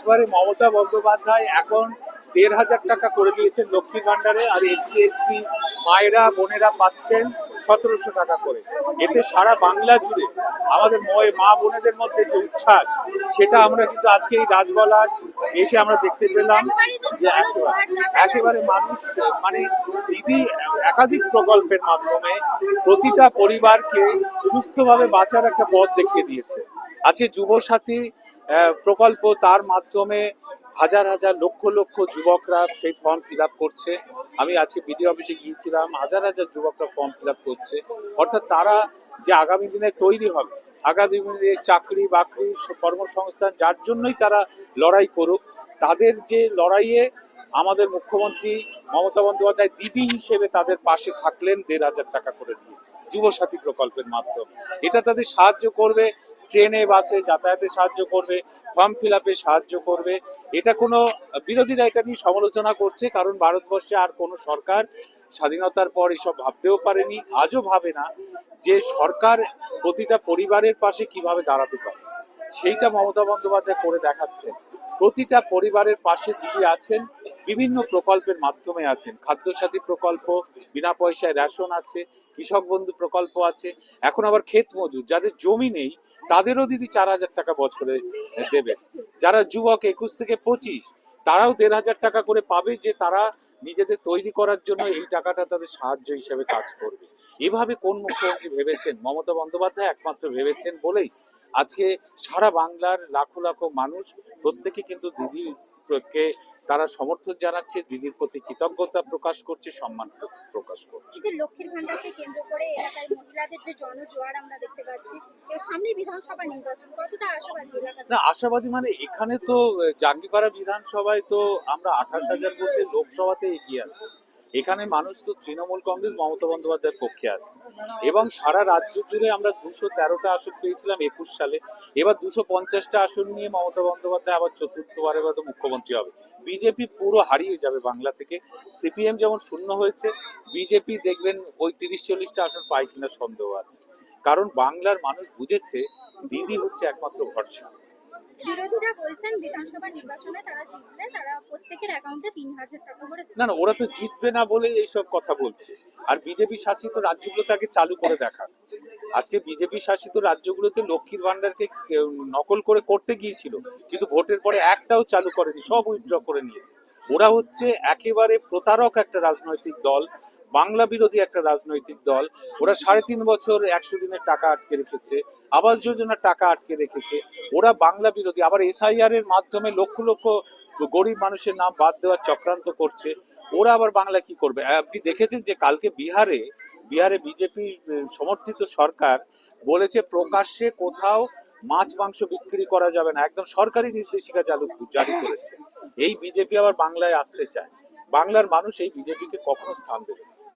একবারে মমতা বন্দ্যোপাধ্যায় এখন ১,৫০০ টাকা করে দিয়েছেন লক্ষ্মীর ভান্ডারে, আর এসসি এসটি মায়েরা বোনেরা পাচ্ছেন ১৭০০ টাকা করে। এতে সারা বাংলা জুড়ে আমাদের মা বোনেদের মধ্যে যে উচ্ছ্বাস, সেটা আমরা কিন্তু আজকে এই রাজবলার এসে আমরা দেখতে পেলাম যে একেবারে মানুষ মানে দিদি একাধিক প্রকল্পের মাধ্যমে প্রতিটা পরিবারকে সুস্থভাবে বাঁচার একটা পথ দেখিয়ে দিয়েছে। আজকে যুবসাথী প্রকল্প, তার মাধ্যমে হাজার হাজার লক্ষ লক্ষ যুবকরা সেই ফর্ম ফিল আপ করছে। আমি আজকে বিডিও অফিসে গিয়েছিলাম, হাজার হাজার যুবকরা ফর্ম ফিল আপ করছে। অর্থাৎ তারা যে আগামী দিনে তৈরি হবে, আগামী দিনে চাকরি বাকরি কর্মসংস্থান যার জন্যই তারা লড়াই করুক, তাদের যে লড়াইয়ে আমাদের মুখ্যমন্ত্রী মমতা বন্দ্যোপাধ্যায় দিদি হিসেবে তাদের পাশে থাকলেন ১,৫০০ টাকা করে দিয়ে যুবসাথী প্রকল্পের মাধ্যমে। এটা তাদের সাহায্য করবে, ট্রেনে বাসে যাতায়াতে সাহায্য করবে, ফর্ম ফিল আপে সাহায্য করবে। এটা কোনো বিরোধীরা এটা নিয়ে সমালোচনা করছে, কারণ ভারতবর্ষে আর কোনো সরকার স্বাধীনতার পর এসব ভাবতেও পারেনি, আজও ভাবে না যে সরকার প্রতিটা পরিবারের পাশে কিভাবে দাঁড়াতে পারে। সেইটা মমতা বন্দ্যোপাধ্যায় করে দেখাচ্ছে। প্রতিটা পরিবারের পাশে দিদি আছেন, বিভিন্ন প্রকল্পের মাধ্যমে আছেন। খাদ্যসাথী প্রকল্প, বিনা পয়সায় রেশন আছে, কৃষক বন্ধু প্রকল্প আছে, এখন আবার ক্ষেত মজুর যাদের জমি নেই তাদেরও দিদি ৪,০০০ টাকা বছরে দেবে। যারা যুবক ২১ থেকে ২৫, তারাও ১,৫০০ টাকা করে পাবে, যে তারা নিজেদের তৈরি করার জন্য এই টাকাটা তাদের সাহায্য হিসেবে কাজ করবে। এভাবে কোন মুখ্যমন্ত্রী ভেবেছেন? মমতা বন্দ্যোপাধ্যায় একমাত্র ভেবেছেন বলেই আজকে সারা বাংলার লাখো লাখো মানুষ প্রত্যেকে কিন্তু দিদিকে তারা সমর্থন জানাচ্ছে, দিদির প্রতি কৃতজ্ঞতা প্রকাশ করছে, সম্মান প্রকাশ করছে। যে লক্ষ্মীর ভান্ডারকে কেন্দ্র করে এলাকার মহিলাদের যে জনজোয়ার আমরা দেখতে পাচ্ছি, সামনে বিধানসভা নির্বাচন, কতটা আশাবাদী এলাকা? না, আশাবাদী মানে এখানে তো জাঙ্গিপাড়া বিধানসভায় তো আমরা ২৮,০০০ ভোটে লোকসভাতে এগিয়ে আছি। এখানে মানুষ তো তৃণমূল কংগ্রেস মমতা বন্দ্যোপাধ্যায়ের পক্ষে আছে, এবং সারা রাজ্য জুড়ে আমরা ২১৩টা আসন পেয়েছিলাম ২১ সালে। এবার ২৫০টা আসন নিয়ে মমতা বন্দ্যোপাধ্যায় আবার চতুর্থবারের মতো মুখ্যমন্ত্রী হবে। বিজেপি পুরো হারিয়ে যাবে বাংলা থেকে। সিপিএম যেমন শূন্য হয়েছে, বিজেপি দেখবেন ওই ৩০-৪০টা আসন পায় কিনা সন্দেহ আছে। কারণ বাংলার মানুষ বুঝেছে দিদি হচ্ছে একমাত্র ভরসা। বিরোধীরা বলছেন বিধানসভা নির্বাচনে তারা জিতলে তারা প্রত্যেকের অ্যাকাউন্টে ৩,০০০ টাকা করে দেবে। না, ওরা তো জিতবে না বলেই এইসব কথা বলছে। আর বিজেপি শাসিত রাজ্যগুলোতে আগে চালু করে দেখা। আজকে বিজেপি শাসিত রাজ্যগুলোতে লক্ষ্মীর ভান্ডারকে নকল করে করতে গিয়েছিল, কিন্তু ভোটের পরে একটাও চালু করেনি, সব উইথড্র করে নিয়েছে। ওরা হচ্ছে একেবারে প্রতারক একটা রাজনৈতিক দল, বাংলা বিরোধী একটা রাজনৈতিক দল। ওরা ৩.৫ বছর ১০০ দিনের টাকা আটকে রেখেছে, আবাস যোজনার টাকা আটকে রেখেছে। ওরা বাংলা বিরোধী, আবার এসআইআর এর মাধ্যমে লক্ষ লক্ষ গরিব মানুষের নাম বাদ দেওয়ার চক্রান্ত করছে। ওরা আবার বাংলা কি করবে? আপনি দেখেছেন যে কালকে বিহারে বিজেপি সমর্থিত সরকার বলেছে প্রকাশ্যে কোথাও মাছ মাংস বিক্রি করা যাবে না, একদম সরকারি নির্দেশিকা জারি করেছে। এই বিজেপি আবার বাংলায় আসতে চায়। বাংলার মানুষ এই বিজেপিকে কখনো স্থান দেবে না।